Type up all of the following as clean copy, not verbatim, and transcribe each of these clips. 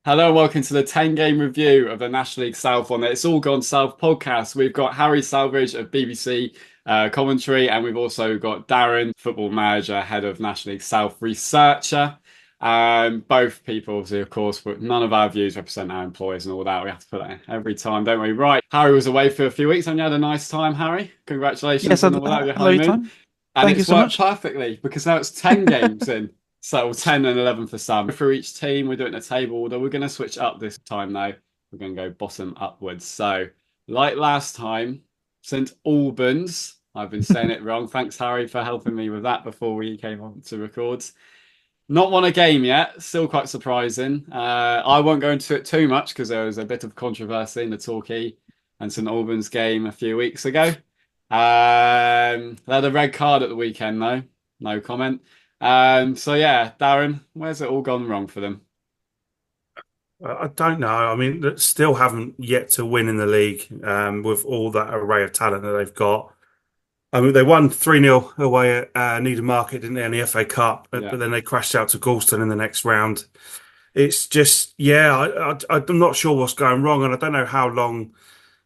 Hello and welcome to the 10 game review of the National League South on the It's All Gone South podcast. We've got Harry Salvage of BBC commentary, and we've also got Darren, football manager, head of National League South researcher. Both people, obviously, of course, but none of our views represent our employers and all that. We have to put that in every time, don't we? Right. Harry was away for a few weeks and you had a nice time, Harry. Congratulations Yes, on all that, your hello, honeymoon. Tom. And Thank you it's so worked much. perfectly because now it's 10 games in. So 10 and 11 for some. For each team, we're doing a table order. We're going to switch up this time though. We're going to go bottom upwards. So, like last time, St Albans. I've been saying it wrong. Thanks, Harry, for helping me with that before we came on to record. Not won a game yet. Still quite surprising. I won't go into it too much because there was a bit of controversy in the Torquay and St Albans game a few weeks ago. They had a red card at the weekend though. No comment. So yeah, Darren, where's it all gone wrong for them? I don't know. I mean, they still haven't yet to win in the league with all that array of talent that they've got. I mean, they won 3-0 away at Needham Market, didn't they, in the FA Cup, but Yeah. then they crashed out to Galston in the next round. It's just, yeah, I'm not sure what's going wrong, and I don't know how long,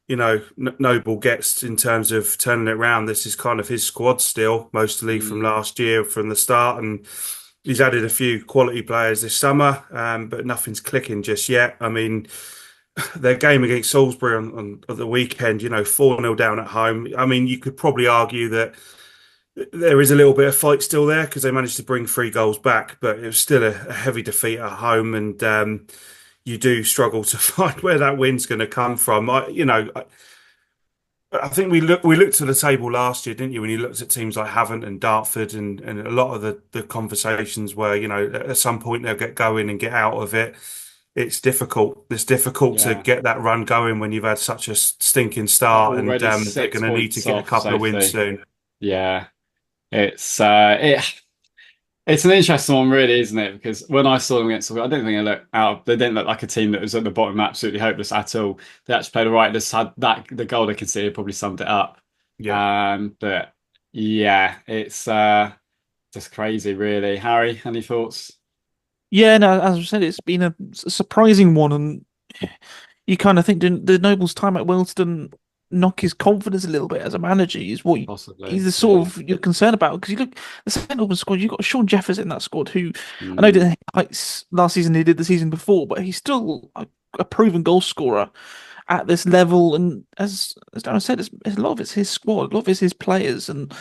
Noble gets in terms of turning it around. This is kind of his squad still, mostly from Mm, last year, from the start, and he's added a few quality players this summer, but nothing's clicking just yet. I mean, their game against Salisbury on the weekend, 4-0 down at home. I mean, you could probably argue that there is a little bit of fight still there because they managed to bring 3 goals back, but it was still a heavy defeat at home, and you do struggle to find where that win's going to come from. I think we looked at the table last year, didn't you? When you looked at teams like Havant and Dartford, and a lot of the conversations were, at some point they'll get going and get out of it. It's difficult. It's difficult to yeah. get that run going when you've had such a stinking They're start, and already they're six going to need to points get a off couple of wins safety. soon. Yeah. It's an interesting one, really, isn't it? Because when I saw them against, I didn't think they looked out. They didn't look like a team that was at the bottom, absolutely hopeless at all. They actually played all right. Just had that the goal they conceded probably summed it up. Yeah. But yeah, it's just crazy, really. Harry, any thoughts? Yeah, no, as I said, it's been a surprising one, and you kind of think the Noble's time at Wilston knock his confidence a little bit as a manager. He's Possibly, the yeah. sort of you're concerned about because you look the St Albans squad. You've got Sean Jeffers in that squad, who I know Mm, didn't hit heights last season. He did the season before, but he's still a proven goal scorer at this level. And as Darren said, a lot of it's his squad, a lot of it's his players, and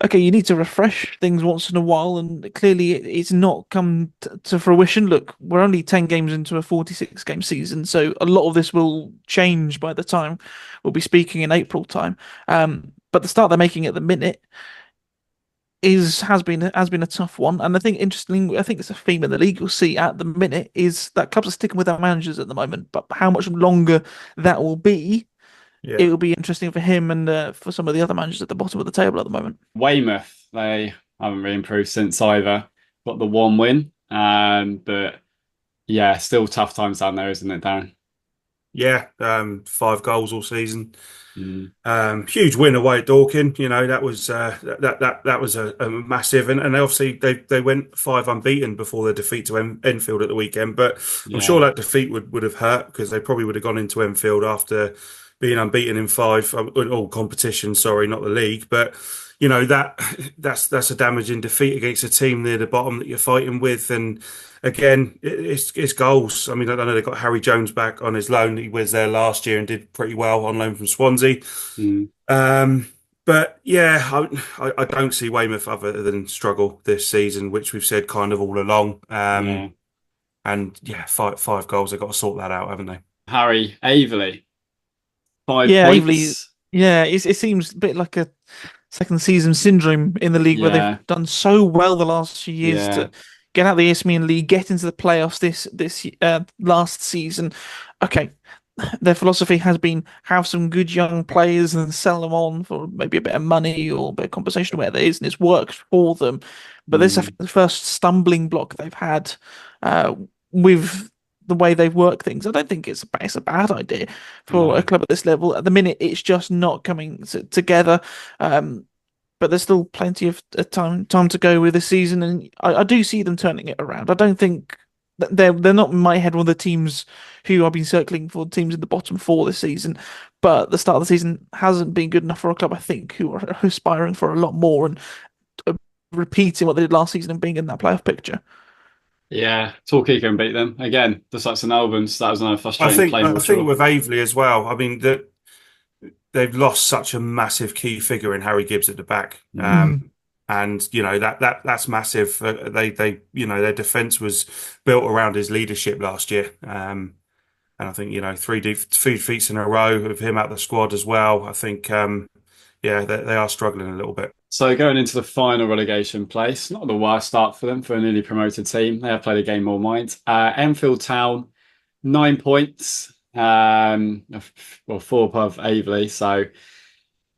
okay, you need to refresh things once in a while, and clearly it's not come to fruition. Look, we're only 10 games into a 46 game season, so a lot of this will change by the time we'll be speaking in April time. But the start they're making at the minute has been a tough one, and I think interestingly, I think it's a theme in the league you'll see at the minute is that clubs are sticking with their managers at the moment, but how much longer that will be, it Yeah. will be interesting for him and for some of the other managers at the bottom of the table at the moment. Weymouth, they haven't really improved since either. Got the one win, but yeah, still tough times down there, isn't it, Darren? Yeah. 5 goals all season. Mm, Huge win away at Dorking. That was a massive, and obviously they went 5 unbeaten before their defeat to Enfield at the weekend. But I'm sure yeah. that defeat would have hurt because they probably would have gone into Enfield after being unbeaten in 5 in all competitions. Sorry, not the league, but that's a damaging defeat against a team near the bottom that you're fighting with. And again, it's goals. I mean, I know they got Harry Jones back on his loan. He was there last year and did pretty well on loan from Swansea. Mm, Um, but yeah, I don't see Weymouth other than struggle this season, which we've said kind of all along. yeah. And yeah, five goals. They've got to sort that out, haven't they? Harry Averley, five Yeah, Avely. points. Yeah, it seems a bit like a second season syndrome in the league where they've Yeah, done so well the last few years yeah. to get out of the Isthmian League, get into the playoffs this last season. Okay, their philosophy has been have some good young players and sell them on for maybe a bit of money or a bit of compensation where there is, and it's worked for them. But this is I Mm, think, the first stumbling block they've had uh, with the way they've worked things. I don't think it's a bad idea for a no. club at this level. At the minute, it's just not coming together. Um, but there's still plenty of time to go with this season, and I do see them turning it around. I don't think they're not in my head one of the teams who I've been circling for teams in the bottom four this season. But the start of the season hasn't been good enough for a club, I think, who are aspiring for a lot more and uh, repeating what they did last season and being in that playoff picture. Yeah, Torquay can beat them again. Just like St Albans, that was another frustrating I Plainville think draw. with Aveley as well. I mean, they've lost such a massive key figure in Harry Gibbs at the back. Mm. And that's massive. Their defense was built around his leadership last year. And I think three defeats in a row of him out the squad as well. I think they are struggling a little bit. So going into the final relegation place, not the worst start for them for a newly promoted team. They have played a game more mind. Enfield Town, 9 points. Well, four above Aveley, so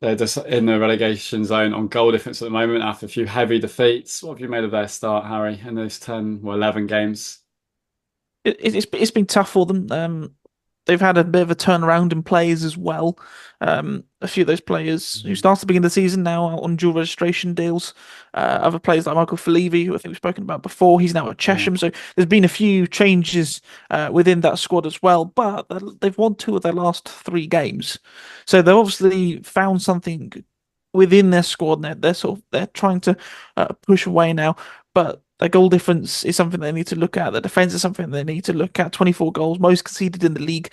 they're just in the relegation zone on goal difference at the moment after a few heavy defeats. What have you made of their start, Harry, in those 11 games? It's been tough for them. They've had a bit of a turnaround in players as well. A few of those players who started the beginning of the season now are on dual registration deals. Other players like Michael Falevi, who I think we've spoken about before, he's now at Yeah. Chesham. So there's been a few changes within that squad as well. But they've won two of their last three games, so they've obviously found something within their squad. And they're trying to push away now, but their goal difference is something they need to look at. The defense is something they need to look at. 24 goals, most conceded in the league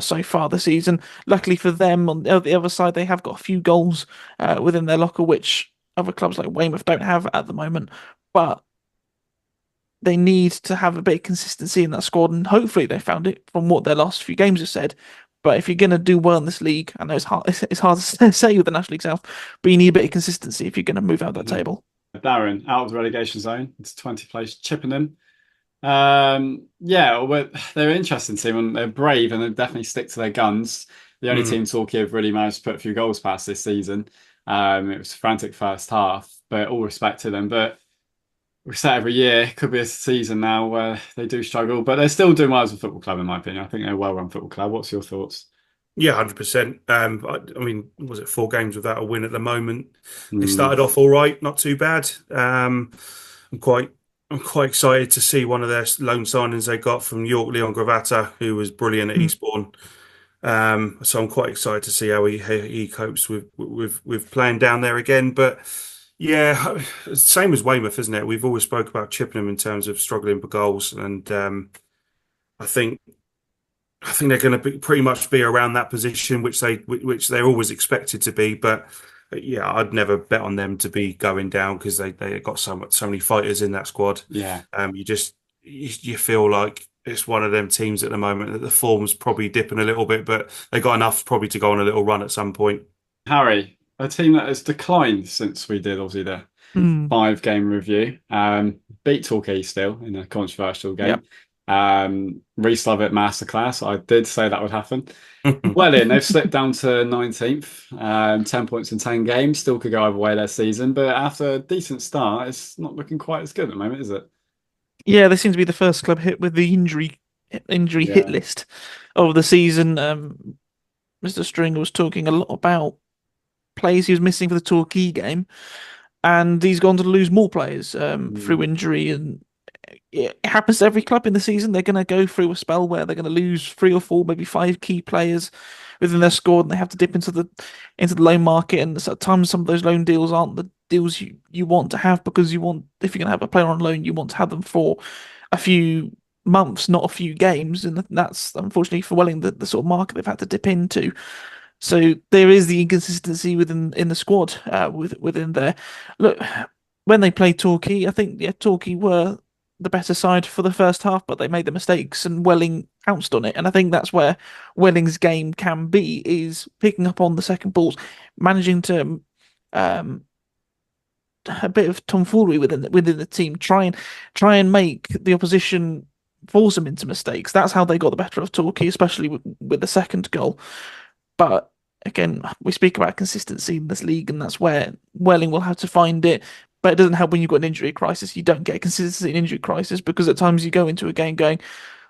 so far this season. Luckily for them, on the other side, they have got a few goals within their locker, which other clubs like Weymouth don't have at the moment. But they need to have a bit of consistency in that squad, and hopefully they found it from what their last few games have said. But if you're going to do well in this league, I know it's hard to say with the National League South, but you need a bit of consistency if you're going to move out that table. Darren, out of the relegation zone, it's 20th place, Chippenham. They're an interesting team and they're brave and they definitely stick to their guns. The only team Torquay have really managed to put a few goals past this season. It was a frantic first half, but all respect to them. But we say every year, could be a season now where they do struggle, but they're still doing well as a football club, in my opinion. I think they're a well-run football club. What's your thoughts? Yeah, 100%. I mean, was it 4 games without a win at the moment? They Mm, started off all right, not too bad. I'm quite I'm quite excited to see one of their loan signings they got from York, Leon Gravata, who was brilliant at Mm. Eastbourne. So I'm quite excited to see how he copes with playing down there again. But yeah, same as Weymouth, isn't it? We've always spoke about Chippenham in terms of struggling for goals, and I think I think they're going to pretty much be around that position, which they're always expected to be. But yeah, I'd never bet on them to be going down because they got so many fighters in that squad. yeah. You feel like it's one of them teams at the moment that the form's probably dipping a little bit, but they got enough probably to go on a little run at some point. Harry, a team that has declined since we did obviously the Mm. 5 game review. Beat Torquay still in a controversial game. Yep. Reece Lovett masterclass. I did say that would happen. Well, they've slipped down to 19th, 10 points in 10 games. Still could go either way their season, but after a decent start, it's not looking quite as good at the moment, is it? Yeah, they seem to be the first club hit with the injury hit Yeah. list of the season. Mr. Stringer was talking a lot about players he was missing for the Torquay game, and he's gone to lose more players through Mm. injury, and it happens to every club in the season. They're going to go through a spell where they're going to lose three or four, maybe five key players within their squad, and they have to dip into the loan market. And at times, some of those loan deals aren't the deals you want to have because if you're going to have a player on loan, you want to have them for a few months, not a few games, and that's unfortunately for Welling the sort of market they've had to dip into. So there is the inconsistency in the squad within there. Look, when they played Torquay, I think Torquay were the better side for the first half, but they made the mistakes and Welling pounced on it. And I think that's where Welling's game can be, is picking up on the second balls, managing to um, a bit of tomfoolery within the team, try and make the opposition force them into mistakes. That's how they got the better of Torquay, especially with the second goal. But again, we speak about consistency in this league, and that's where Welling will have to find it. But it doesn't help when you've got an injury crisis. You don't get consistency in injury crisis because at times you go into a game going,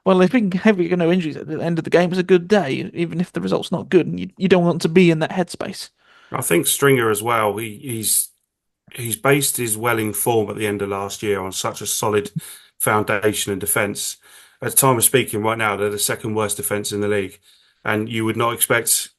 well, if we can have no injuries at the end of the game, it's a good day, even if the result's not good. And you don't want to be in that headspace. I think Stringer as well. He's based his Welling form at the end of last year on such a solid foundation and defence. at the time of speaking right now, they're the second worst defence in the league. And you would not expect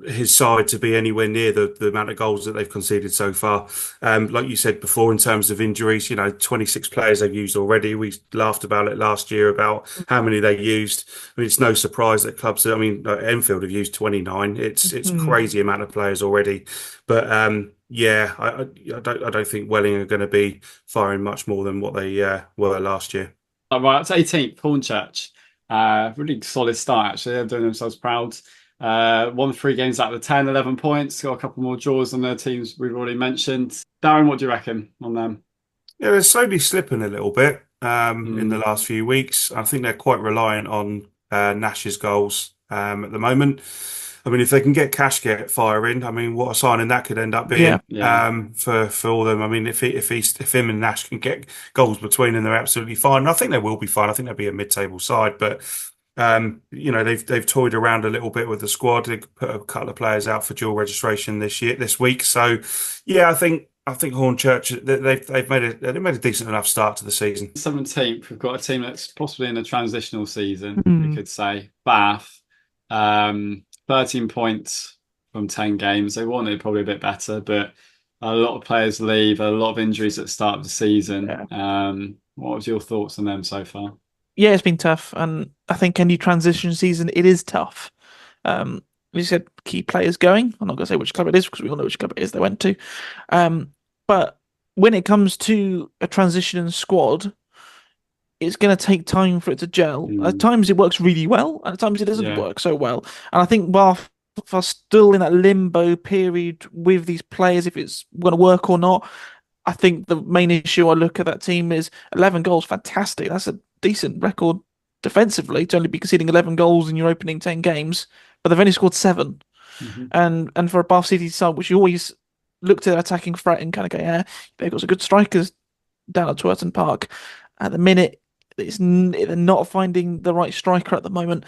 his side to be anywhere near the amount of goals that they've conceded so far. Like you said before, in terms of injuries, 26 players they've used already. We laughed about it last year about how many they used. I mean, it's no surprise that clubs, Enfield have used 29. It's crazy amount of players already. But yeah, I don't think Welling are going to be firing much more than what they were last year. Right, it's 18th, Hornchurch. Really solid start, actually. They're doing themselves proud. Won 3 games out of the 10, 11 points. Got a couple more draws on their teams we've already mentioned. Darren, what do you reckon on them? Yeah, they're slowly slipping a little bit in the last few weeks. I think they're quite reliant on Nash's goals at the moment. I mean, if they can get Cashgate firing, I mean, what a signing that could end up being for all them. I mean, if him and Nash can get goals between them, they're absolutely fine. And I think they will be fine. I think they'll be a mid-table side, but they've toyed around a little bit with the squad. They put a couple of players out for dual registration this week. So, yeah, I think Hornchurch they've made a decent enough start to the season. 17th, we've got a team that's possibly in a transitional season, we could say. Bath, 13 points from 10 games. They wanted probably a bit better, but a lot of players leave, a lot of injuries at the start of the season. What was your thoughts on them so far? Yeah, it's been tough, and I think any transition season it is tough. We said key players going. I'm not going to say which club it is because we all know which club it is they went to. But when it comes to a transition squad, it's going to take time for it to gel. At times it works really well, and at times it doesn't work so well. And I think Bath are still in that limbo period with these players, if it's going to work or not. I think the main issue I look at that team is 11 goals, fantastic. That's a decent record defensively to only be conceding 11 goals in your opening 10 games, but they've only scored 7. And for a Bath City side, which you always look to their attacking threat and kind of go, yeah, they've got some good strikers down at Twerton Park. At the minute, they're not finding the right striker at the moment.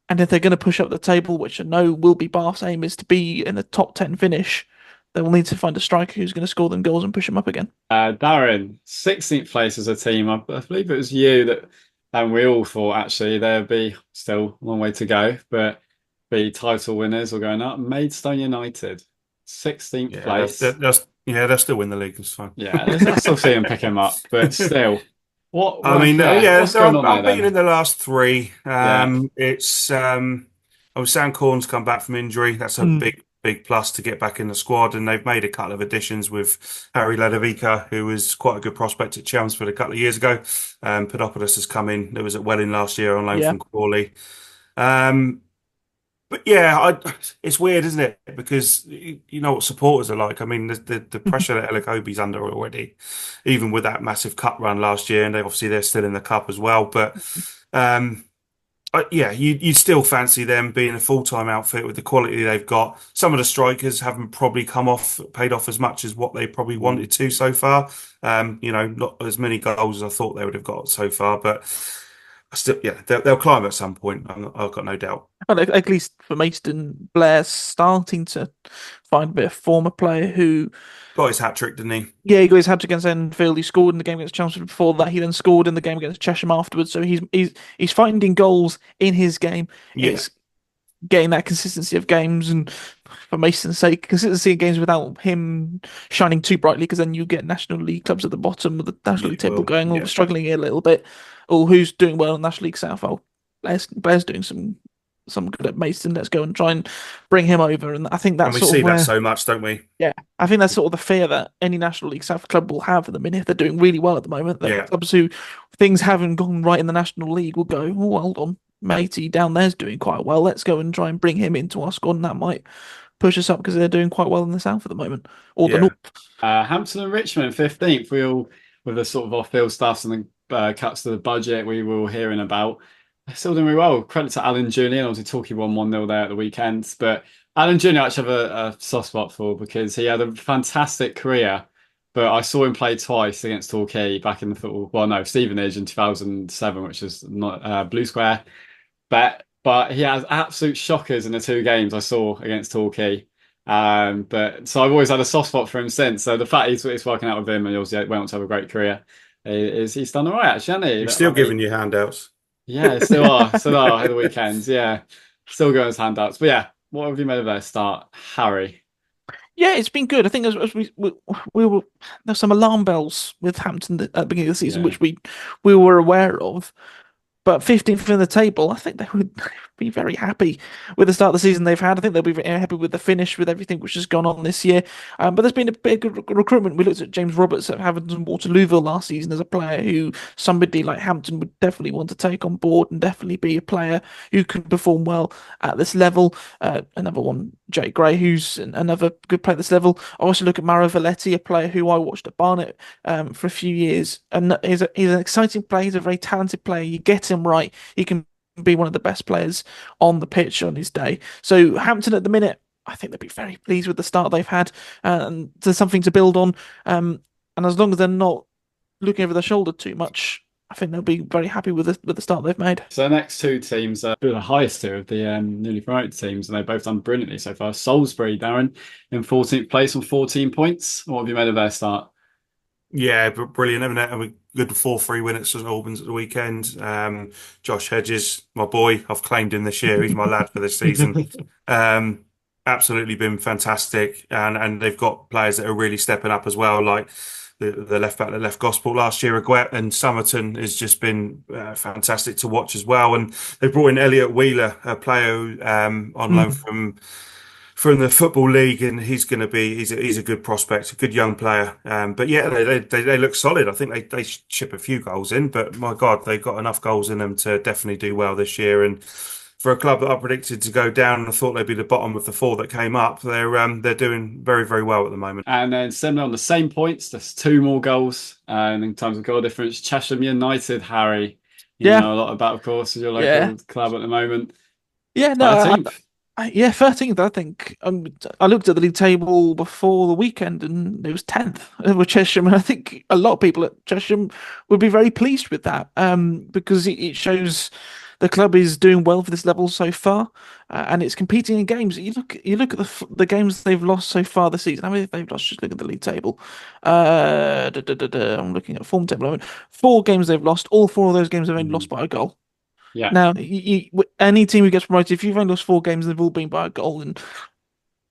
And if they're going to push up the table, which I know will be Bath's aim, is to be in the top 10 finish, they will need to find a striker who's going to score them goals and push them up again. Darren, 16th place as a team. I believe it was you that, and we all thought actually there'd be still a long way to go, but be title winners or going up. Maidstone United, 16th place. They'll still win the league. It's fine. Yeah, I still see them pick them up, but still. What's They're going on there, unbeaten then? in the last 3. It's Sam Corn's come back from injury. That's a big plus to get back in the squad, and they've made a couple of additions with Harry Ledovica, who was quite a good prospect at Chelmsford a couple of years ago. Pedopoulos has come in. It was at Welling last year on loan from Crawley. But yeah, it's weird, isn't it? Because you know what supporters are like. I mean, the pressure that Elacobe's under already, even with that massive cup run last year, and they're still in the cup as well. But yeah, you still fancy them being a full-time outfit with the quality they've got. Some of the strikers haven't probably paid off as much as what they probably wanted to so far. Not as many goals as I thought they would have got so far, but. Still, yeah, they'll climb at some point. I've got no doubt. Well, at least for Maidstone, Blair's starting to find a bit of former player who got his hat trick, didn't he? Yeah, he got his hat trick against Enfield. He scored in the game against Chelmsford before that. He then scored in the game against Chesham afterwards. So he's finding goals in his game. Yeah. It's getting that consistency of games, and for Mason's sake, consistency of games without him shining too brightly, because then you get National League clubs at the bottom of the National League table going, struggling a little bit. Or who's doing well in National League South? Oh, Blair's doing some good at Mason. Let's go and try and bring him over. And I think that's and we see that so much, don't we? Yeah, I think that's sort of the fear that any National League South club will have at the minute. They're doing really well at the moment. That clubs who things haven't gone right in the National League will go, oh, hold on, matey down there's doing quite well. Let's go and try and bring him into our squad, and that might push us up because they're doing quite well in the South at the moment, or the North. Hampton and Richmond, 15th. We all, with the sort of off-field stuff and the cuts to the budget we were all hearing about. They're still doing really well. Credit to Alan Julian. Obviously, Torquay won 1-0 there at the weekend. But Alan Julian I actually have a soft spot for, because he had a fantastic career. But I saw him play twice against Torquay back in the football. Well, no, Stevenage in 2007, which is not Blue Square. But he has absolute shockers in the 2 games I saw against Torquay. But so I've always had a soft spot for him since. So the fact he's working out with him, and he obviously went on to have a great career. He's done all right, actually, hasn't he? He's still giving you handouts. Yeah, still are at the weekends. Yeah, still going as handouts. But yeah, what have you made of their start, Harry? Yeah, it's been good. I think as we were there's some alarm bells with Hampton at the beginning of the season, Yeah. which we were aware of. But 15th in the table, I think they would be very happy with the start of the season they've had. I think they'll be very happy with the finish, with everything which has gone on this year. But there's been a big recruitment. We looked at James Roberts at Hampton Waterlooville last season as a player who somebody like Hampton would definitely want to take on board and definitely be a player who can perform well at this level. Another one, Jay Gray, who's another good player at this level. I also look at Mauro Velletti, a player who I watched at Barnet for a few years, and he's an exciting player. He's a very talented player. You get him right, he can be one of the best players on the pitch on his day. So Hampton at the minute, I think they'll be very pleased with the start they've had, and there's something to build on. And as long as they're not looking over their shoulder too much, I think they'll be very happy with the start they've made. So the next two teams are the highest two of the newly promoted teams, and they've both done brilliantly so far. Salisbury, Darren, in 14th place on 14 points. What have you made of their start? Yeah, brilliant, haven't it? And we good 4-3 win at St Albans at the weekend. Josh Hedges, my boy, I've claimed him this year. He's my lad for this season. Um, Absolutely been fantastic, and they've got players that are really stepping up as well, like the left back that left Gosport last year, Aguet, and Somerton has just been fantastic to watch as well. And they brought in Elliot Wheeler, a player on loan Mm. from the football league, and he's a good prospect, a good young player. But yeah, they look solid. I think they chip a few goals in, but my God, they've got enough goals in them to definitely do well this year. And for a club that I predicted to go down and I thought they'd be the bottom of the four that came up, they're doing very, very well at the moment. And then similar on the same points, there's two more goals. And in terms of goal difference, Chesham United, Harry, you Yeah, know a lot about, of course, is your yeah, local club at the moment. yeah. No, 13th. yeah, 13th. I think I looked at the league table before the weekend, and it was 10th with Chesham, and I think a lot of people at Chesham would be very pleased with that, because it shows the club is doing well for this level so far, and it's competing in games. You look at the games they've lost so far this season. How many they've lost? Just look at the league table. I'm looking at form table. 4 games they've lost. All 4 of those games have only lost Mm, by a goal. yeah. Now, any team who gets promoted, if you've only lost 4 games, they've all been by a goal. And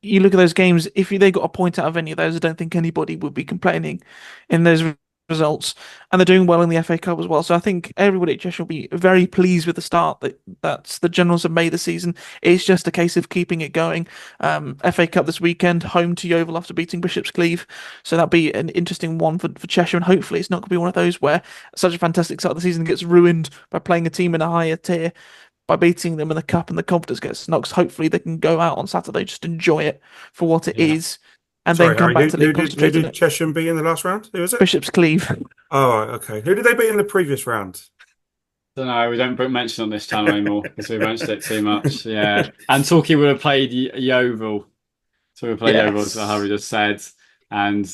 you look at those games, if they got a point out of any of those, I don't think anybody would be complaining in those results. And they're doing well in the FA Cup as well. So I think everybody at Cheshire will be very pleased with the start that's the Generals have made the season. It's just a case of keeping it going. FA Cup this weekend, home to Yeovil after beating Bishop's Cleeve. So that'll be an interesting one for Cheshire. And hopefully it's not going to be one of those where such a fantastic start of the season gets ruined by playing a team in a higher tier, by beating them in the cup, and the confidence gets knocked. Hopefully, they can go out on Saturday, just enjoy it for what it Yeah. is, and then Sorry, come Harry, back to League who concentrating did it. Chesham beat in the last round? Who was it? Bishop's Cleeve. Oh, right, okay. Who did they beat in the previous round? Don't know. We don't mention on this channel anymore because we mentioned it too much. Yeah. And Torquay would have played Yeovil. So we play Yeovil, as Harry Yes. just said. And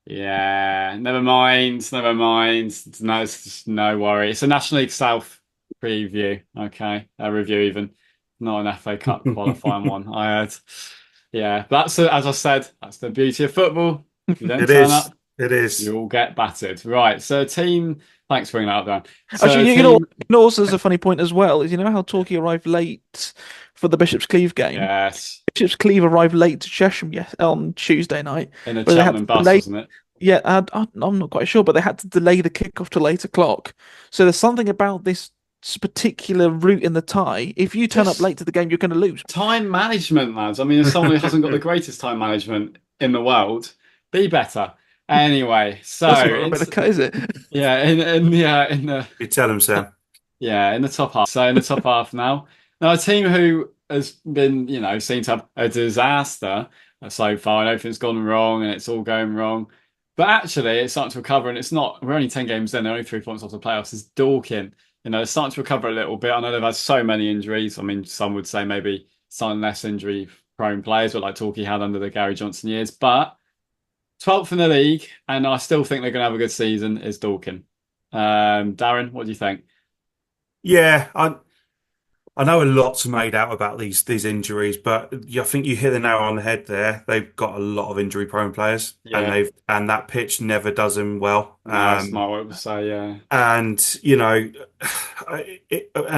yeah, never mind. Never mind. No, it's just no worry. It's a National League South preview. Okay. A review, even. Not an FA Cup qualifying one. I had. Yeah. That's, as I said, that's the beauty of football. If you don't It turn is. up, It is. you'll get battered. Right. So, team. Thanks for bringing that up, Dan. So, Actually, team. also there's a funny point as well. Is how Torquay arrived late for the Bishop's Cleeve game. Yes. Bishop's Cleeve arrived late to Chesham on Tuesday night, In a but they had to Cheltenham bus, delay. wasn't it? Yeah, I'm not quite sure, but they had to delay the kickoff till 8 o'clock. So there's something about this particular route in the tie. If you turn up Just late to the game, you're going to lose. time management, lads. I mean, as someone who hasn't got the greatest time management in the world, be better. Anyway, so That's not a bit of cut, is it? yeah, in the You tell them, Sam. yeah, in the top half. So in the top half now. Now a team who has been, seemed to have a disaster so far, and everything's gone wrong and it's all going wrong. But actually it's starting to recover, and it's not, we're only 10 games in, they're only 3 points off the playoffs. It's Dorking. It's starting to recover a little bit. I know they've had so many injuries. I mean, some would say maybe some less injury prone players, but like Torquay had under the Gary Johnson years. But 12th in the league, and I still think they're going to have a good season, is Dorking. Darren, what do you think? Yeah, I I know a lot's made out about these injuries, but I think you hit the nail on the head there. They've got a lot of injury prone players, and Yeah, that pitch never does them well. no, it's smart what to say. Yeah, And and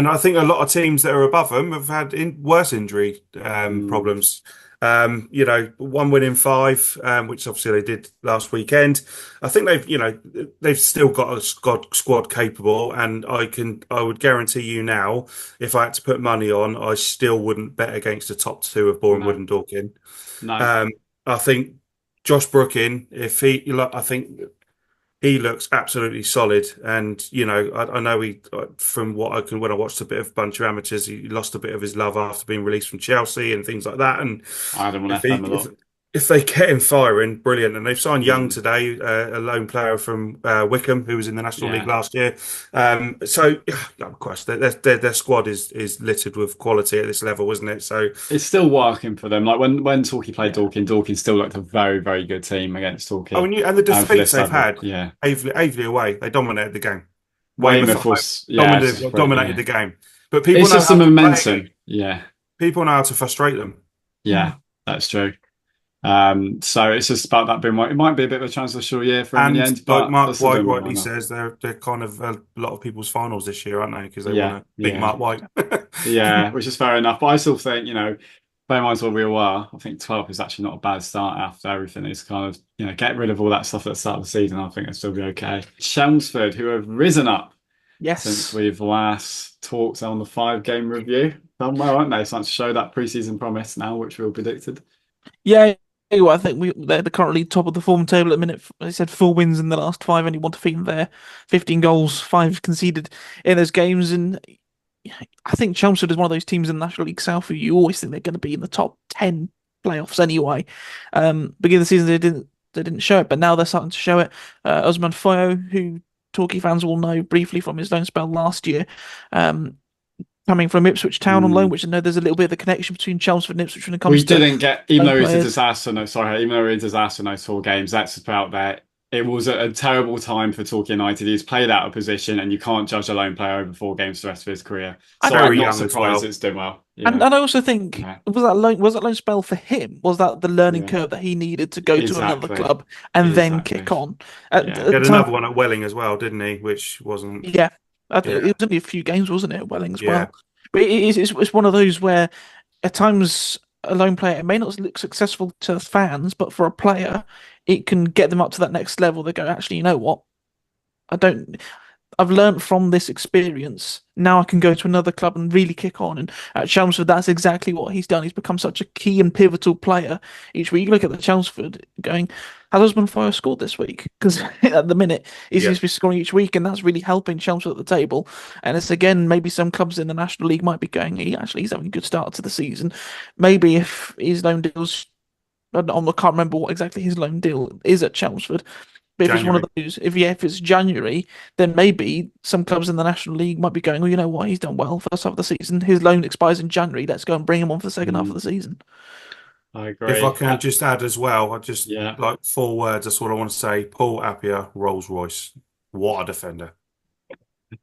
I think a lot of teams that are above them have had worse injury mm, problems. One win in five, which obviously they did last weekend. I think they've still got a squad capable, and I would guarantee you now, if I had to put money on, I still wouldn't bet against the top two of Bournemouth no, and Dorking. no. Um, I think Josh Brooking, if he, I think he looks absolutely solid, and I know from what I can when I watched a bit of bunch of amateurs, he lost a bit of his love after being released from Chelsea and things like that. And I don't want if FM he a if lot. if they get him firing, brilliant. And they've signed Young Mm, today, a lone player from Wickham who was in the National League yeah. last year. So of course their squad is littered with quality at this level, isn't it? So It's still working for them. Like when Torquay played yeah. Dorking, Dorking still looked a very, very good team against Oh, Torquay. and the And for defeats this they've level, had, yeah. Aveley away, they dominated the game. Weymouth Weymouth was, yeah, it's just great, dominated yeah. the game. But people It's know just the how to play against. momentum. Yeah, People know how to frustrate them. yeah, that's true. So it's just about that being it might be a bit of a transitional year for him in the And end, like but Mark this is White doing well rightly enough. says, they're kind of a lot of people's finals this year, aren't they? Because they want Yeah, to beat yeah, Mark White. yeah, which is fair enough. But I still think, bear in mind where we were. I think 12th is actually not a bad start after everything. Is kind of, get rid of all that stuff at the start of the season. I think it'll still be okay. Chelmsford, who have risen up since Yes. we've last talked on the 5 game review. Done well, aren't they? Starting to show that preseason promise now, which we all predicted. Yeah, well, I think they're currently top of the form table at the minute. They said 4 wins in the last five, only one defeat in there. 15 goals, five conceded in those games, and I think Chelmsford is one of those teams in the National League South who you always think they're going to be in the top 10 playoffs anyway. Beginning of the season they didn't show it, but now they're starting to show it. Osman Foyo, who Torquay fans will know briefly from his loan spell last year, um, coming from Ipswich Town on loan, Mm. which I know there's a little bit of a connection between Chelmsford and Ipswich when it We comes to didn't get, even loan though it was a players. disaster. No, sorry, even though we were a disaster in those 4 games, that's just put out there. It was a terrible time for Torquay United. He's played out of position, and you can't judge a lone player over 4 games for the rest of his career. And So I'm Very not young as surprised well. it's doing well. and, Yeah, and I also think yeah, was that loan spell for him? Was that the learning yeah. curve that he needed to go to another Exactly, club and then exactly. kick on? At, Yeah, He at the had time, another one at Welling as well, didn't he? Which wasn't. yeah, it Yeah, was only a few games, wasn't it, at Welling as yeah. well? But it's one of those where at times a lone player it may not look successful to fans, but for a player, it can get them up to that next level. They go, actually, you know what? I don't. I've learned from this experience. Now I can go to another club and really kick on. And at Chelmsford, that's exactly what he's done. He's become such a key and pivotal player each week. You look at the Chelmsford going, has Osman Fire scored this week? Because at the minute, he Yeah. seems to be scoring each week, and that's really helping Chelmsford at the table. And it's again, maybe some clubs in the National League might be going, he's having a good start to the season. Maybe if his loan deals, I can't remember what exactly his loan deal is at Chelmsford, but if it's one of January. those, if it's January, then maybe some clubs in the National League might be going, well, you know what, he's done well first half of the season. His loan expires in January. Let's go and bring him on for the second half of mm, the season. I If I agree. can just add as well, I just Yeah, like 4 words. That's what I want to say. Paul Appiah, Rolls Royce. What a defender.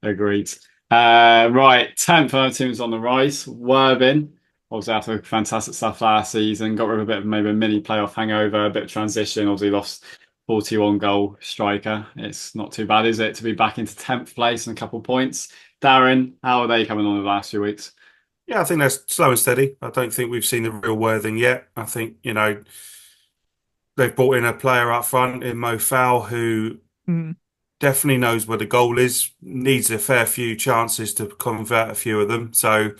agreed. Right, 10th other teams on the rise. Worthing, obviously after fantastic stuff last season, got rid of a bit of maybe a mini playoff hangover, a bit of transition. Obviously lost 41 goal striker. It's not too bad, is it, to be back into 10th place and a couple of points. Darren, how are they coming on the last few weeks? Yeah, I think that's slow and steady. I don't think we've seen the real Worthing yet. I think, they've brought in a player up front in Mo Fowl who Mm, definitely knows where the goal is, needs a fair few chances to convert a few of them. So,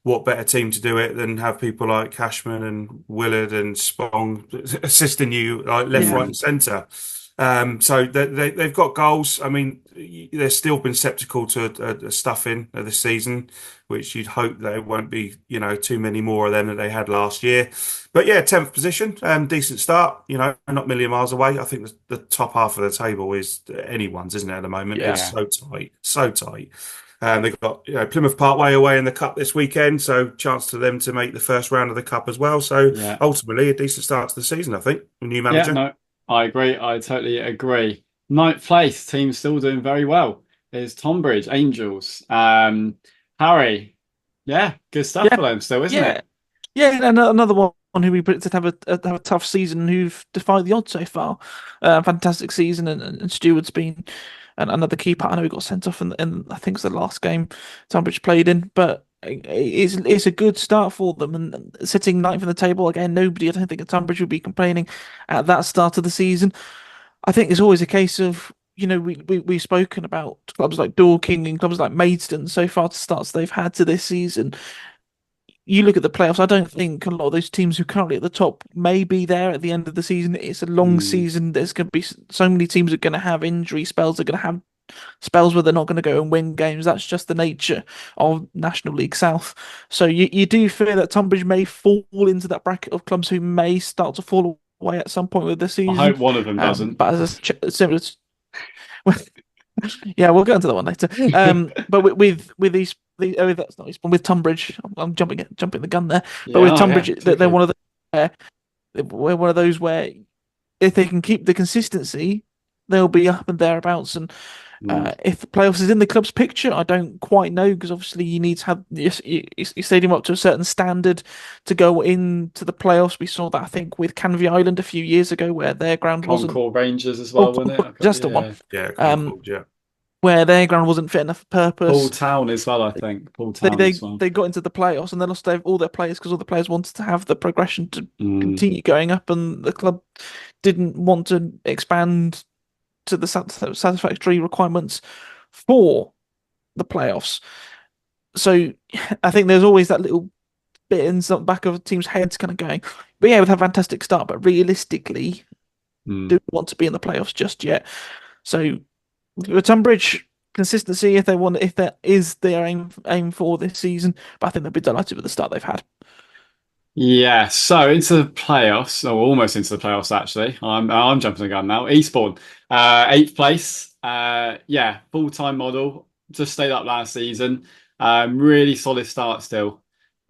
what better team to do it than have people like Cashman and Willard and Spong assisting you like left, yeah, right, and centre? So they've got goals. I mean, they've still been sceptical to a stuffing of this season, which you'd hope there won't be, too many more of them than they had last year. But yeah, 10th position, decent start. Not a million miles away. I think the top half of the table is anyone's, isn't it? At the moment, it's yeah, Yeah, so tight, so tight. They've got Plymouth Parkway away in the cup this weekend, so chance to them to make the first round of the cup as well. So yeah. ultimately, a decent start to the season, I think. A new Yeah, manager. no, I agree. I totally agree. Ninth place, team still doing very well, is Tonbridge Angels. Harry, Yeah, good stuff Yeah, for them still, isn't yeah, it? yeah. And another one who we predicted to have a tough season, who've defied the odds so far. Fantastic season, and Stewart's been another key part. I know he got sent off in I think it's the last game Tunbridge played in, but it's a good start for them. And sitting ninth in the table again, nobody I don't think at Tunbridge would be complaining at that start of the season. I think it's always a case of, we've spoken about clubs like Dorking and clubs like Maidstone so far to starts they've had to this season. You look at the playoffs, I don't think a lot of those teams who are currently at the top may be there at the end of the season. It's a long Mm, season. There's going to be so many teams are going to have injury spells. They're going to have spells where they're not going to go and win games. That's just the nature of National League South. So you do fear that Tunbridge may fall into that bracket of clubs who may start to fall away at some point with the I season. hope one of them doesn't. But as a similar, yeah, we'll get into that one later. But with that's not Eastbourne, with Tunbridge, I'm jumping the gun there. But Yeah, with oh, yeah, Tunbridge, they're particularly. one of the we're one of those where if they can keep the consistency, they'll be up and thereabouts. And Mm, if the playoffs is in the club's picture, I don't quite know because obviously you need to have your stadium up to a certain standard to go into the playoffs. We saw that I think with Canvey Island a few years ago where their ground wasn't. Concord Rangers as Oh, well, wasn't it? just the one. Yeah. Yeah, Um, Concord, yeah. where their ground wasn't fit enough for Paul purpose. Town as well, I think. Paul They Town as they well. they got into the playoffs and they lost all their players because all the players wanted to have the progression to Mm, continue going up, and the club didn't want to expand to the satisfactory requirements for the playoffs. So I think there's always that little bit in the back of teams' heads kind of going, but yeah, we've had a fantastic start, but realistically, mm. do we want to be in the playoffs just yet? So with Tunbridge, consistency if that is their aim for this season, but I think they'll be delighted with the start they've had. Yeah, so into the playoffs, or almost into the playoffs actually. I'm jumping the gun now. Eastbourne, eighth place. Yeah, full-time model. Just stayed up last season. Really solid start still,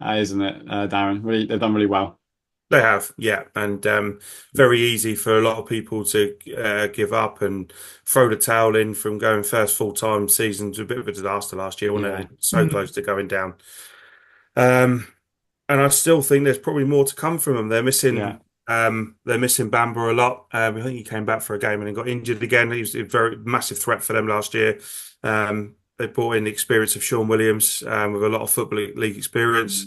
isn't it, Darren? Really, they've done really well. They have, yeah, and very easy for a lot of people to give up and throw the towel in from going first full-time season to a bit of a disaster last year, wasn't Yeah. it? So close to going down. Um, and I still think there's probably more to come from them. Yeah. They're missing Bamber a lot. I think he came back for a game and then got injured again. He was a very massive threat for them last year. They brought in the experience of Sean Williams with a lot of football league experience.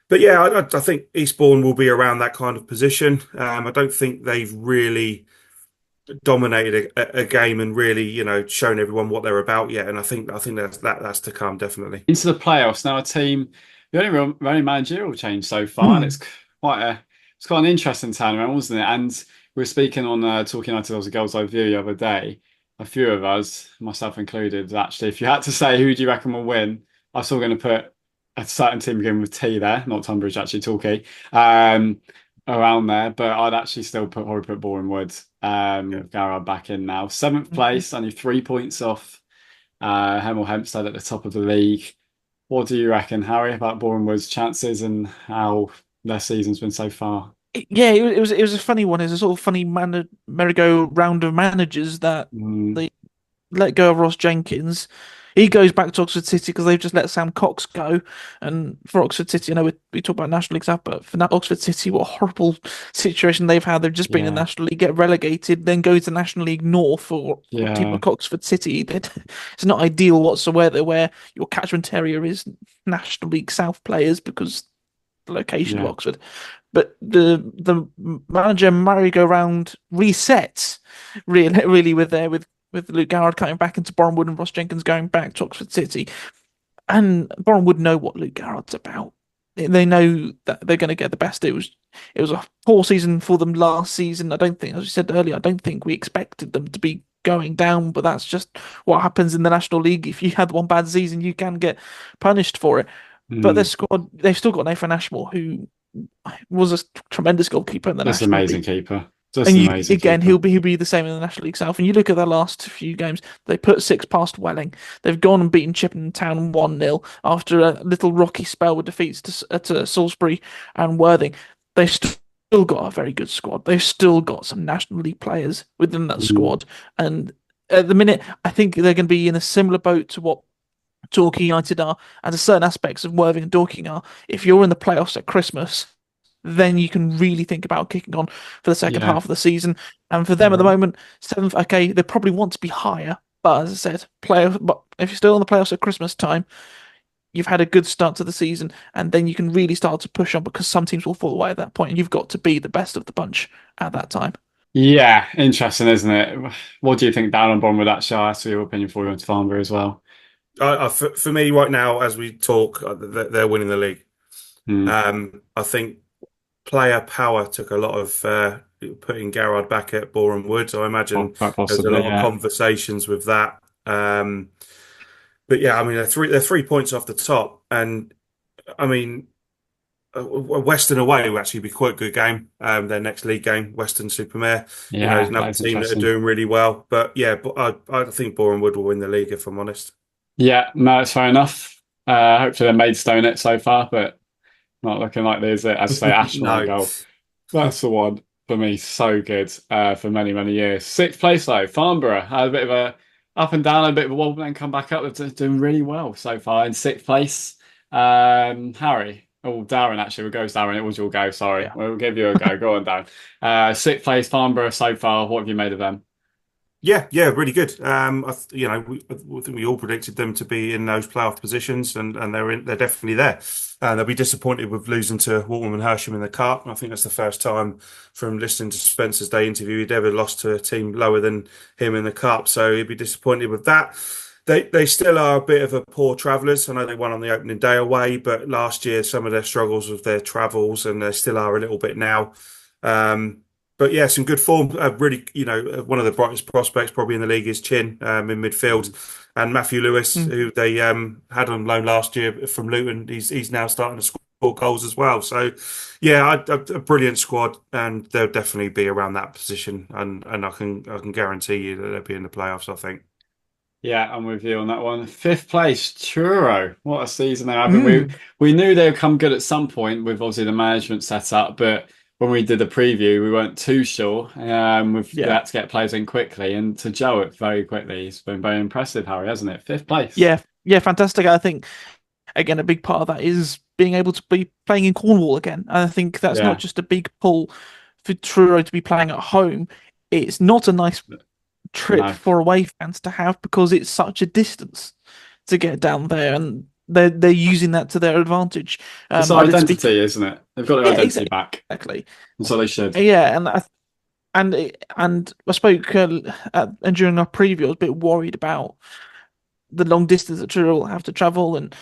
But yeah, I think Eastbourne will be around that kind of position. I don't think they've really dominated a game and really, shown everyone what they're about yet. And I think that's to come definitely. Into the playoffs now. A team, the only real only managerial change so far, and Hmm. it's quite an interesting turnaround, wasn't it? And we were speaking on Talking United as a Girls Eye View the other day. A few of us, myself included, actually, if you had to say who do you reckon will win, I was still going to put a certain team beginning with T there, not Tunbridge, actually, Torquay, around there. But I'd actually still probably put Boreham Wood Yeah. with Garrard back in now. Seventh place, only 3 points off Hemel Hempstead at the top of the league. What do you reckon, Harry, about Boreham Wood's chances and how their season's been so far? Yeah, it was a funny one. It's a sort of funny merry-go-round of managers that Mm, they let go of Ross Jenkins. He goes back to Oxford City because they've just let Sam Cox go. And for Oxford City, I know we talk about National League South, but for Oxford City, what a horrible situation they've had. They've just been in yeah, National League, get relegated, then go to National League North for a team yeah, like Oxford City. It's not ideal whatsoever where your catchment area is National League South players because the location of yeah. Oxford. But the manager merry-go-round resets really with Luke Garrard coming back into Boreham Wood and Ross Jenkins going back to Oxford City. And Boreham Wood know what Luke Garrard's about. They know that they're going to get the best. It was a poor season for them last season. I don't think, as you said earlier, I don't think we expected them to be going down, but that's just what happens in the National League. If you had one bad season, you can get punished for it. But their Mm. squad, they've still got Nathan Ashmore, who was a tremendous goalkeeper in the Just an National amazing League. keeper. Just And an you amazing again, keeper. he'll be the same in the National League South. And you look at their last few games; they put six past Welling. They've gone and beaten Chipping Town 1-0 after a little rocky spell with defeats to Salisbury and Worthing. They've still got a very good squad. They've still got some National League players within that Mm. squad. And at the minute, I think they're going to be in a similar boat to what Torquay United are, and to certain aspects of Worthing and Dorking are, if you're in the playoffs at Christmas, then you can really think about kicking on for the second Yeah. half of the season. And for them at the Mhm. moment, seventh, okay, they probably want to be higher, but as I said, playoff. But if you're still in the playoffs at Christmas time, you've had a good start to the season, and then you can really start to push on because some teams will fall away at that point, and you've got to be the best of the bunch at that time. Yeah, interesting, isn't it? What do you think, Darren and Bond, would actually ask for your opinion before we go into Farnborough as well? For me right now, as we talk, they're winning the league. Hmm. I think player power took a lot of putting Garrard back at Boreham Wood. I Well, imagine quite there's a possibly, lot of yeah. conversations with that. But yeah, I mean they're 3 points off the top, and I mean Western away will actually be quite a good game. Their next league game, Western Supermare. You know, Yeah, there's that another is team that are interesting. doing really well. But yeah, but I think Boreham Wood will win the league if I'm honest. Yeah, no, it's fair enough. Hopefully they Maidstone it so far, but not looking like there's it. As I say, Ashton on No. goal. That's the one for me. So good for many, many years. Sixth place though, Farnborough had a bit of a up and down, a bit of a wobble, and come back up. They're doing really well so far in sixth place. Harry, oh Darren, actually, we'll go with Darren. It was your go. Sorry, Yeah. we'll give you a go. Go on, Darren. Sixth place, Farnborough so far. What have you made of them? Yeah, really good. I think we all predicted them to be in those playoff positions, and they're definitely there. They'll be disappointed with losing to Waltham and Hersham in the cup. I think that's the first time from listening to Spencer's Day interview he'd ever lost to a team lower than him in the cup. So he'd be disappointed with that. They still are a bit of a poor travellers. I know they won on the opening day away, but last year some of their struggles with their travels, and they still are a little bit now. Um, but yeah, some good form. Really, one of the brightest prospects probably in the league is Chin in midfield, and Matthew Lewis, Mm. who they had on loan last year from Luton. He's now starting to score goals as well. So yeah, a brilliant squad, and they'll definitely be around that position. And I can guarantee you that they'll be in the playoffs. I think. Yeah, I'm with you on that one. Fifth place, Truro. What a season they're having. We Mm. we knew they'd come good at some point with obviously the management set up, but when we did the preview, we weren't too sure. We Yeah. had to get players in quickly, and to Joe it very quickly. He's been very impressive, Harry, hasn't it? Fifth place. Yeah. Yeah. Fantastic. I think again, a big part of that is being able to be playing in Cornwall again. And I think that's not Yeah, just a big pull for Truro to be playing at home. It's not a nice trip no, for away fans to have because it's such a distance to get down there, and they're using that to their advantage. it's their I did speak. identity, isn't it? They've got their Yeah, identity back, exactly. and so they should. Yeah, and I spoke and during our preview, I was a bit worried about the long distance that Truro will have to travel, and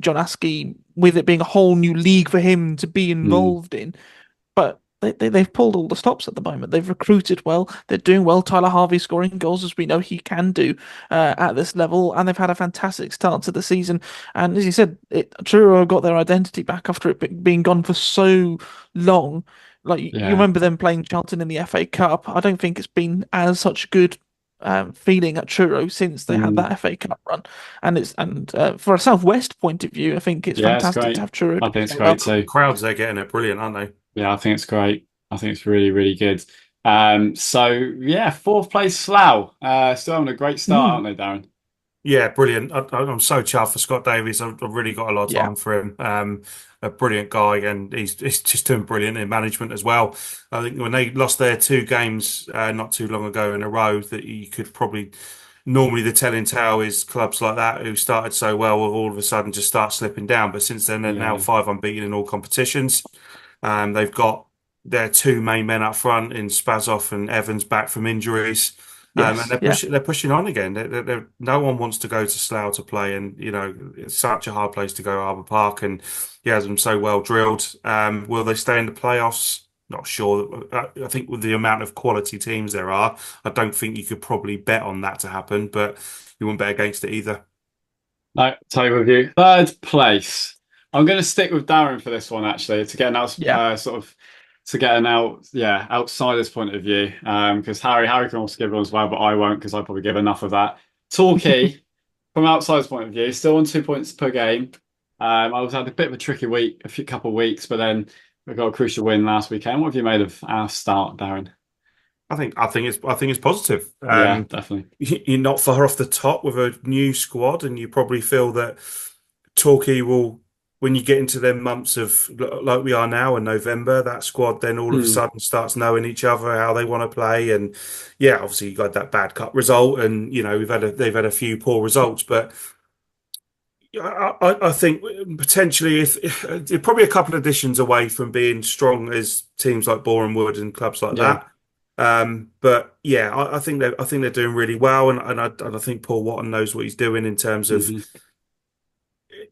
John Askey, with it being a whole new league for him to be Mm, involved in. But they've pulled all the stops at the moment. They've recruited well. They're doing well. Tyler Harvey scoring goals as we know he can do at this level, and they've had a fantastic start to the season. And as you said, Truro got their identity back after it being gone for so long. Like you yeah. remember them playing Charlton in the FA Cup. I don't think it's been as such a good feeling at Truro since they had Mm, that FA Cup run. For a Southwest point of view, I think it's yeah, it's fantastic to great. have Truro I doing think it's so great well. The too. crowds they're getting it brilliant, aren't they? Yeah, I think it's great. I think it's really, really good. So yeah, fourth place Slough. Still having a great start, Mm, aren't they, Darren? Yeah, brilliant. I'm so chuffed for Scott Davies. I've really got a lot of yeah. time for him. A brilliant guy, and he's just doing brilliant in management as well. I think when they lost their 2 games not too long ago in a row, that you could probably normally the telling tale is clubs like that who started so well will all of a sudden just start slipping down. But since then, they're now Yeah, 5 unbeaten in all competitions. They've got their 2 main men up front in Spazoff and Evans back from injuries. And Yes. Yeah. they're pushing on again. No one wants to go to Slough to play, and it's such a hard place to go, Harbour Park, and he has them so well drilled. Will they stay in the playoffs? Not sure. I think with the amount of quality teams there are, I don't think you could probably bet on that to happen, but you wouldn't bet against it either. no, totally with you. Third place. I'm going to stick with Darren for this one actually to get an out, Yeah. sort of to get an outsider's point of view. Because Harry can also give one as well, but I won't because I probably give enough of that. Torquay, from outsider's point of view, still on 2 points per game. I was had a bit of a tricky week, couple of weeks, but then we got a crucial win last weekend. What have you made of our start, Darren? I think it's positive. Yeah, definitely. You're not far off the top with a new squad, and you probably feel that Torquay will, when you get into them months of like we are now in November, that squad then all of a Mm. sudden starts knowing each other, how they want to play, and yeah, obviously you got that bad cup result, and they've had a few poor results, but I think potentially if probably a couple of additions away from being strong as teams like Boreham Wood and clubs like Yeah. that. But yeah, I think they're doing really well, and I think Paul Watton knows what he's doing in terms of Hmm.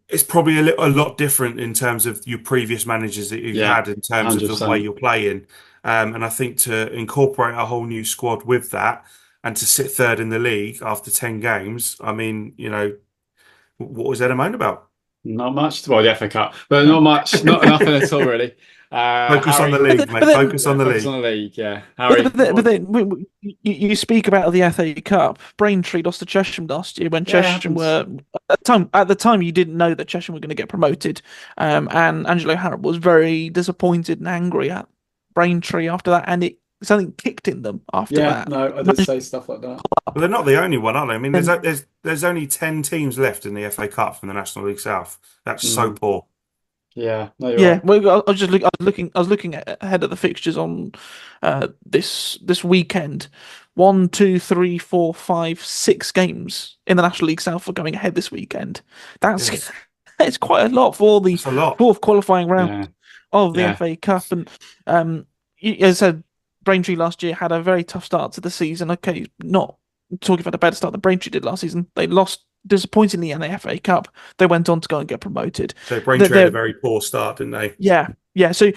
it's probably a lot different in terms of your previous managers that you've Yeah. had in terms of the way 100%. you're playing. And I think to incorporate a whole new squad with that and to sit third in the league after 10 games, I mean, what was there to moan about? Not much. Well, the FA Cup, but No. not much. Not nothing at all, really. Focus on the Harry, But league, then, but mate. then, Focus on yeah, the focus league. on the league. Yeah, Harry. but then you speak about the FA Cup. Braintree lost to Chesham last year when Yeah, it Chesham happens. were at the time you didn't know that Chesham were going to get promoted. And Angelo Harrop was very disappointed and angry at Braintree after that, and something kicked in them after Yeah, that. no, I did say stuff like that. But they're not the only one, are they? I mean, there's And there's there's only 10 teams left in the FA Cup from the National League South. That's so Mm. poor. Yeah, no, you're yeah, right. well, I was looking ahead of the fixtures on this weekend. One, two, three, four, five, 6 games in the National League South are going ahead this weekend. Yes, That's it's quite a lot for the that's a lot. fourth qualifying round Yeah, of the yeah, FA Cup. And um, as I said, Braintree last year had a very tough start to the season. Okay, not talking about a better start than Braintree did last season. They lost disappointingly in the FA Cup. They went on to go and get promoted. So They're, Braintree had a they're very poor start, didn't they? yeah, yeah. So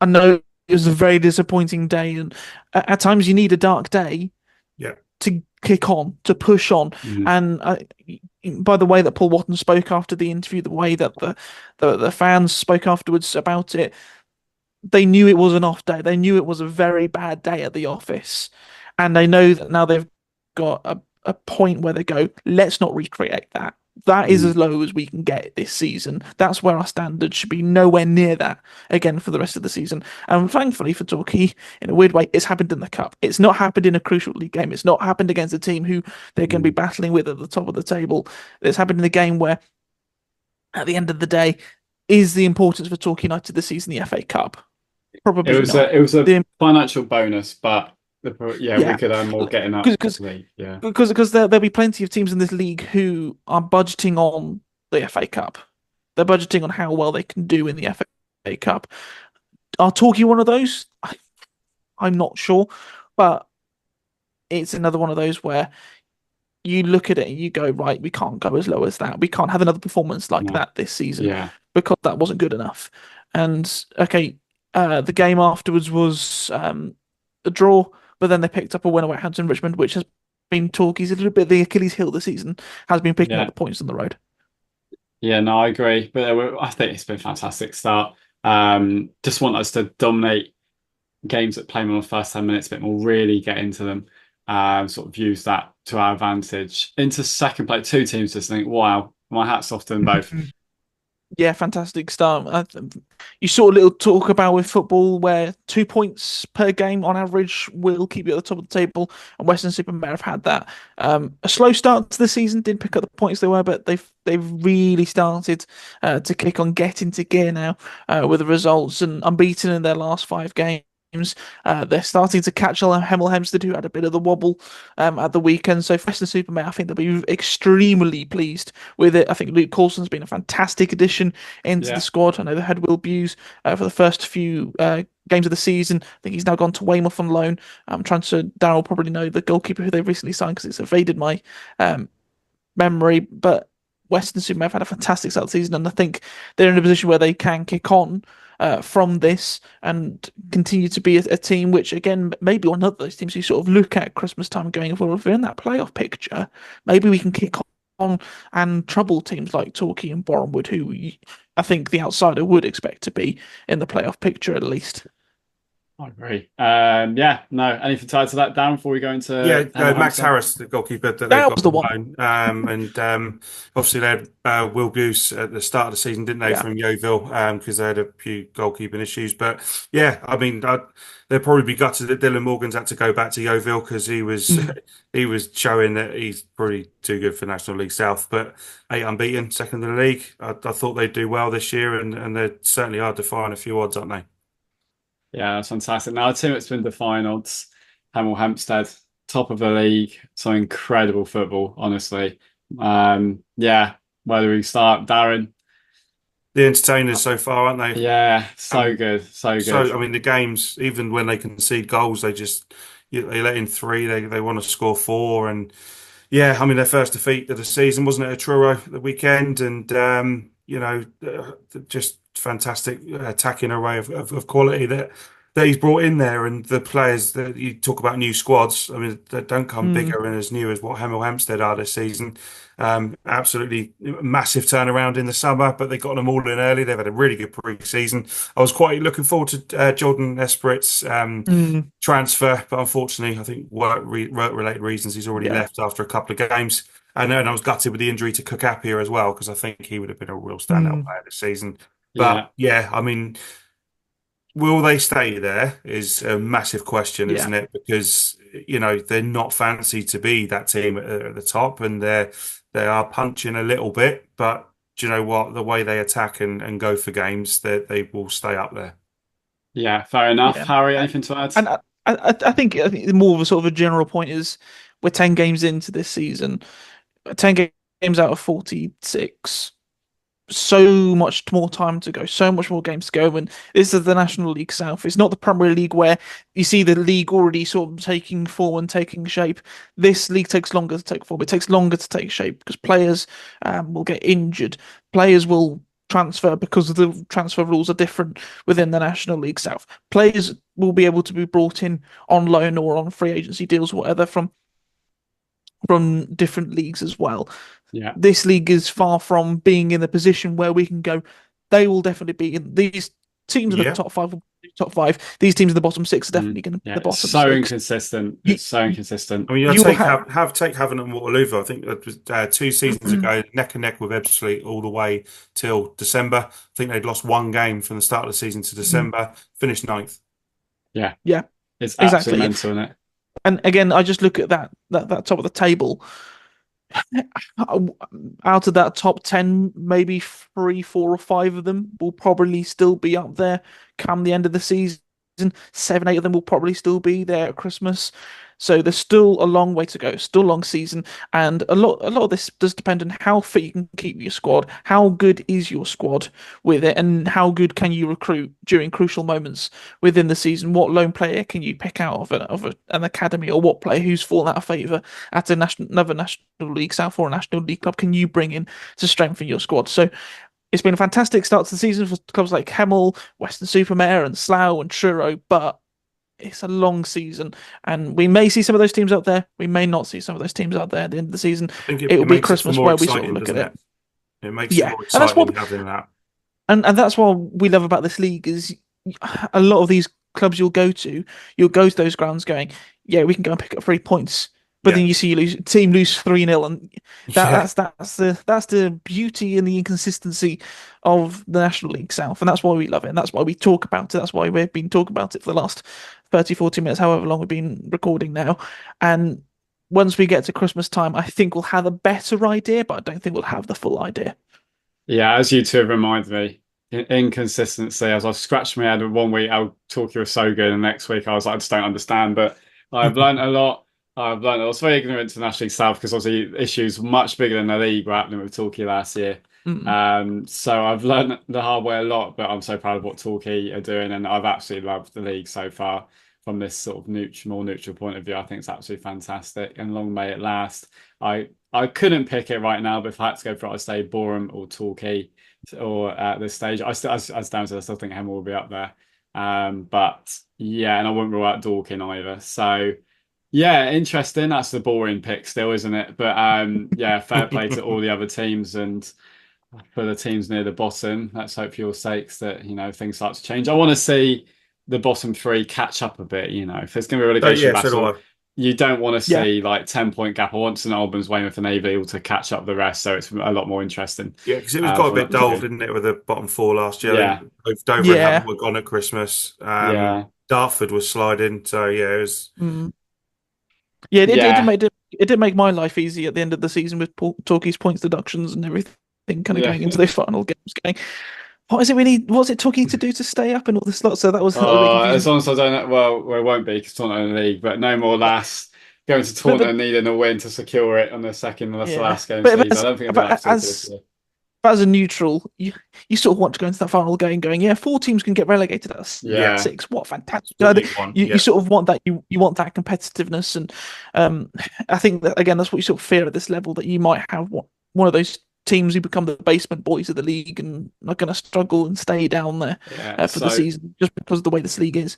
I know it was a very disappointing day, and at times you need a dark day Yeah. to kick on, to push on. mhm, And by the way that Paul Watton spoke after the interview, the way that the fans spoke afterwards about it, they knew it was an off day. They knew it was a very bad day at the office, and they know that now they've got a point where they go, let's not recreate that. That is mhm, as low as we can get this season. That's where our standards should be, nowhere near that again for the rest of the season. And thankfully for Torquay, in a weird way, it's happened in the cup. It's not happened in a crucial league game. It's not happened against a team who they're going to be mhm. battling with at the top of the table. It's happened in a game where, at the end of the day, is the importance for Torquay United this season the FA Cup? It Probably was not. a The financial bonus, but yeah, we Yeah, could earn more getting up because league. Yeah, there'll be plenty of teams in this league who are budgeting on the FA Cup. They're budgeting on how well they can do in the FA Cup. Are Torquay one of those? I'm not sure, but it's another one of those where you look at it and you go, right, we can't go as low as that. We can't have another performance like no, that this season yeah, because that wasn't good enough. And okay, the game afterwards was a draw, but then they picked up a win away at Hampton Richmond, which has been Torquay's a little bit the Achilles heel this season, has been picking up yeah, the points on the road. yeah. No, I agree. But I think it's been a fantastic start. Just want us to dominate games that play more the first 10 minutes a bit more, really get into them, sort of use that to our advantage. Into second place, two teams just think, wow, my hat's off to them both. Yeah, fantastic start. You saw a little talk about with football where 2 points per game on average will keep you at the top of the table, and Western Supermare have had that. A slow start to the season, didn't pick up the points they were, but they've really started to kick on, get into gear now with the results and unbeaten in their last 5 games. They're starting to catch Hemel Hempstead, who had a bit of the wobble at the weekend. So for Western Supermare, I think they'll be extremely pleased with it. I think Luke Coulson's been a fantastic addition into the Yeah, squad. I know they had Will Buse for the first few games of the season. I think he's now gone to Weymouth on loan. I'm trying to Darryl probably know the goalkeeper who they've recently signed because it's evaded my um, memory. But Western Supermare have had a fantastic start to the season, and I think they're in a position where they can kick on from this and continue to be a team which, again, maybe one of those teams you sort of look at Christmas time going, well, if we're in that playoff picture, maybe we can kick on and trouble teams like Torquay and Boreham Wood, who I think the outsider would expect to be in the playoff picture at least. I agree. Yeah, no, anything tied to that down before we go Yeah, into Hemel Max Hempstead? Harris, the goalkeeper that they've That got was the on one. loan, and obviously they had Will Buse at the start of the season, didn't they, Yeah. from Yeovil, because they had a few goalkeeping issues. But yeah, I mean, they'll probably be gutted that Dylan Morgan's had to go back to Yeovil because he was Mm, he was showing that he's probably too good for National League South. But 8 unbeaten, second in the league. I thought they'd do well this year, and they certainly are defying a few odds, aren't they? Yeah, that's fantastic. Now, a team that's been defying odds, Hemel Hempstead, top of the league, some incredible football, honestly. Yeah, whether we start, Darren. The entertainers so far, aren't they? Yeah, so Um, good, so good. So, I mean, the games, even when they concede goals, they let in three. They want to score four, and yeah, I mean, their first defeat of the season wasn't it a Truro the weekend, and just fantastic attacking array of quality that he's brought in there, and the players that you talk about new squads. I mean, that don't come mm, bigger and as new as what Hemel Hempstead are this season. Absolutely massive turnaround in the summer, but they got them all in early. They've had a really good pre-season. I was quite looking forward to Jordan Esperett's mm, transfer, but unfortunately, I think work-related reasons, he's already yeah. left after a couple of games. And I was gutted with the injury to Cook Appiah as well, because I think he would have been a real standout Mm, player this season. But Yeah, yeah, I mean, will they stay there is a massive question, yeah. isn't it? Because they're not fancy to be that team at the top, and they are punching a little bit. But do you know what? The way they attack and go for games, that they will stay up there. yeah, fair enough. Yeah. Harry, And anything to add? and I think more of a sort of a general point is we're 10 games into this season. 10 games out of 46. So much more time to go, so much more games to go. And this is the National League South. It's not the Premier League where you see the league already sort of taking form and taking shape. This league takes longer to take form. It takes longer to take shape because players will get injured. Players will transfer because the transfer rules are different within the National League South. Players will be able to be brought in on loan or on free agency deals, whatever, from different leagues as well. Yeah, This league is far from being in the position where we can go. They will definitely be in these teams in the Yeah. top five. Will be top five. These teams in the bottom six are mm, definitely going to be yeah. the It's bottom so six. inconsistent. You It's so inconsistent. I mean, I you will take have. take Havant and Waterloo. I think that was 2 seasons ago, neck and neck with Ebbsfleet all the way till December. I think they'd lost one game from the start of the season to December, finished ninth. Yeah, Yeah, it's absolutely exactly. mental, isn't it? And again, I just look at that top of the table. Out of that top 10, maybe three, four, or five of them will probably still be up there come the end of the season. Seven, eight of them will probably still be there at Christmas. So there's still a long way to go, still a long season, and a lot of this does depend on how fit you can keep your squad, how good is your squad with it, and how good can you recruit during crucial moments within the season. What lone player can you pick out of an academy, or what player who's fallen out of favour at another National League South or a National League club can you bring in to strengthen your squad? So it's been a fantastic start to the season for clubs like Hemel, Western-super-Mare, and Slough and Truro, but it's a long season, and we may see some of those teams out there. We may not see some of those teams out there at the end of the season. I think It will it be makes it for Christmas more where we sort of exciting, look at doesn't it. it? It makes it Yeah, more and that's exciting what having that. and that's what we love about this league is a lot of these clubs you'll go to those grounds going, yeah, we can go and pick up 3 points. But Yeah. then you see team lose 3-0, and that, Yeah. that's the beauty and the inconsistency of the National League South, and that's why we love it, and that's why we talk about it. That's why we've been talking about it for the last 30, 40 minutes, however long we've been recording now. And once we get to Christmas time, I think we'll have a better idea, but I don't think we'll have the full idea. Yeah, as you two have reminded me, inconsistency. As I've scratched my head one week, I'll talk you were so good, and next week I was like, I just don't understand. But I've learned a lot. I've learned I was very ignorant to National League South because obviously issues much bigger than the league were happening with Torquay last year. Mm, So I've learned the hard way a lot, but I'm so proud of what Torquay are doing, and I've absolutely loved the league so far from this sort of more neutral point of view. I think it's absolutely fantastic, and long may it last. I couldn't pick it right now, but if I had to go for it, I'd say Boreham or Torquay, or at this stage, as Dan said, I still think Hemel will be up there. But yeah, and I wouldn't rule out Dorking either. So yeah, interesting. That's the boring pick still, isn't it? But yeah, fair play to all the other teams, and for the teams near the bottom, let's hope for your sakes that things start to change. I want to see the bottom three catch up a bit. You know, if there's going to be a So, relegation yeah, so do battle, I. you don't want to Yeah, see like 10 point gap. I want St Albans, Weymouth, and Able to catch up the rest, so it's a lot more interesting Yeah, because it was got a from bit that point of dull, view. didn't it, with the bottom four last year? I Yeah, think both Dover and Havant yeah. were gone at Christmas. yeah, Dartford was sliding, so yeah, it was. Mm. Yeah, yeah, it did make my life easy at the end of the season with Torquay's points deductions and everything kind of yeah. going into the final games. Going, what is it we need? What's it Torquay to do to stay up and all this lot? So that was a bit As confusing. long as I don't know, well, it won't be because Taunton in the league, but no more last going to But Taunton needing a win to secure it on the second and that's the yeah, last game of the season. I as don't think it'll be that but particular this year. as a neutral, you sort of want to go into that final going, yeah, four teams can get relegated at Yeah, Yeah, six. What fantastic! what you want. You Yeah, sort of want that you want that competitiveness, and I think that again that's what you sort of fear at this level, that you might have one of those teams who become the basement boys of the league and are going to struggle and stay down there yeah. for the So season just because of the way this league is.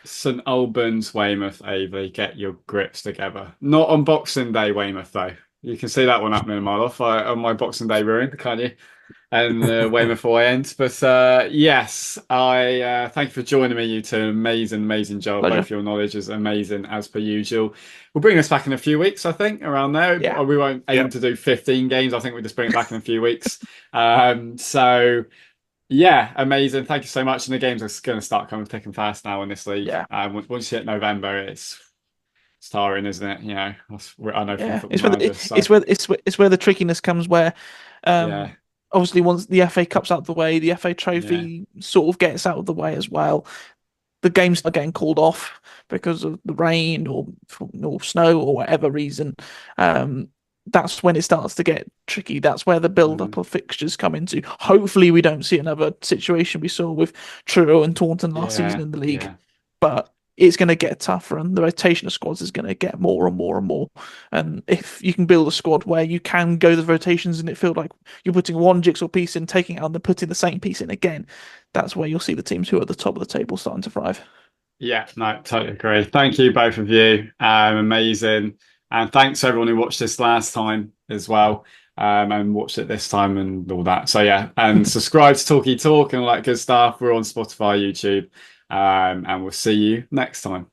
St Albans, Weymouth, Avery, get your grips together. Not on Boxing Day, Weymouth though. You can see that one happening a mile off on my Boxing Day ruin, can't you? And Weymouth away end. But yes, I thank you for joining me, you two. Amazing, amazing job. Pleasure. Both your knowledge is amazing as per usual. We'll bring us back in a few weeks, I think, around there. Yeah, We won't yeah, aim to do 15 games. I think we'll just bring it back in a few weeks. So yeah, amazing. Thank you so much. And the games are going to start coming thick and fast now in this league. yeah. Once you hit November, it's tiring, isn't it? You know, I know from Yeah, football managers. So it's where the trickiness comes. Where, yeah, obviously, once the FA Cup's out of the way, the FA yeah, Trophy sort of gets out of the way as well. The games are getting called off because of the rain or snow or whatever reason. Um, that's when it starts to get tricky. That's where the build up mm, of fixtures come into. Hopefully, we don't see another situation we saw with Truro and Taunton last season yeah, in the league, yeah, but it's going to get tougher, and the rotation of squads is going to get more and more and more. And if you can build a squad where you can go the rotations and it feels like you're putting one jigsaw piece in, taking out and then putting the same piece in again, that's where you'll see the teams who are at the top of the table starting to thrive. yeah. No, totally agree. Thank you, both of you. Amazing. And thanks to everyone who watched this last time as well. And watched it this time and all that. So yeah, and subscribe to Talkie Talk and all that good stuff. We're on Spotify, YouTube, and we'll see you next time.